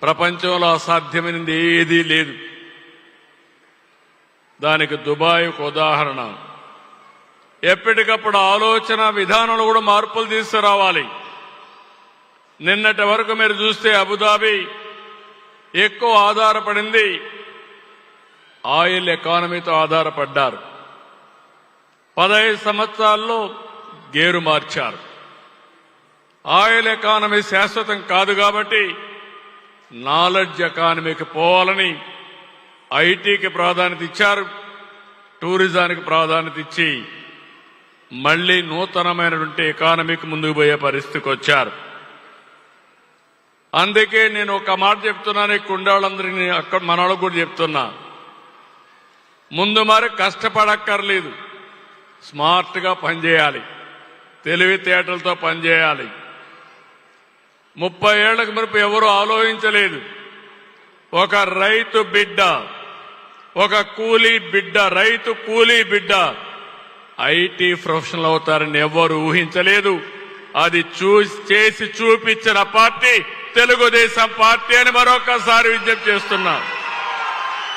ప్రపంచంలో అసాధ్యమైనది ఏదీ లేదు. దానికి దుబాయ్ ఒక ఉదాహరణ. ఎప్పటికప్పుడు ఆలోచన విధానంలో కూడా మార్పులు తీసుకురావాలి. నిన్నటి వరకు మీరు చూస్తే అబుదాబి ఎక్కువ ఆధారపడింది ఆయిల్ ఎకానమీతో ఆధారపడ్డారు. 15 సంవత్సరాల్లో గేరు మార్చారు. ఆయిల్ ఎకానమీ శాశ్వతం కాదు కాబట్టి నాలెడ్జ్ ఎకానమీకి పోవాలని ఐటీకి ప్రాధాన్యత ఇచ్చారు. టూరిజానికి ప్రాధాన్యత ఇచ్చి మళ్లీ నూతనమైనటువంటి ఎకానమీకి ముందుకు పోయే పరిస్థితికి వచ్చారు. అందుకే నేను ఒక మాట చెప్తున్నాను, కుండాళ్ళందరినీ అక్కడ మనవాళ్ళకు కూడా చెప్తున్నా, ముందు మరి కష్టపడక్కర్లేదు, స్మార్ట్గా పనిచేయాలి, తెలివితేటలతో పనిచేయాలి. 30 ఏళ్లకు మునుపు ఎవరూ ఆలోచించలేదు. ఒక రైతు బిడ్డ, ఒక కూలీ బిడ్డ, రైతు కూలీ బిడ్డ ఐటీ ప్రొఫెషనల్ అవుతారని ఎవరు ఊహించలేదు. అది చేసి చూపించిన పార్టీ తెలుగుదేశం పార్టీ అని మరొకసారి విజ్ఞప్తి చేస్తున్నా.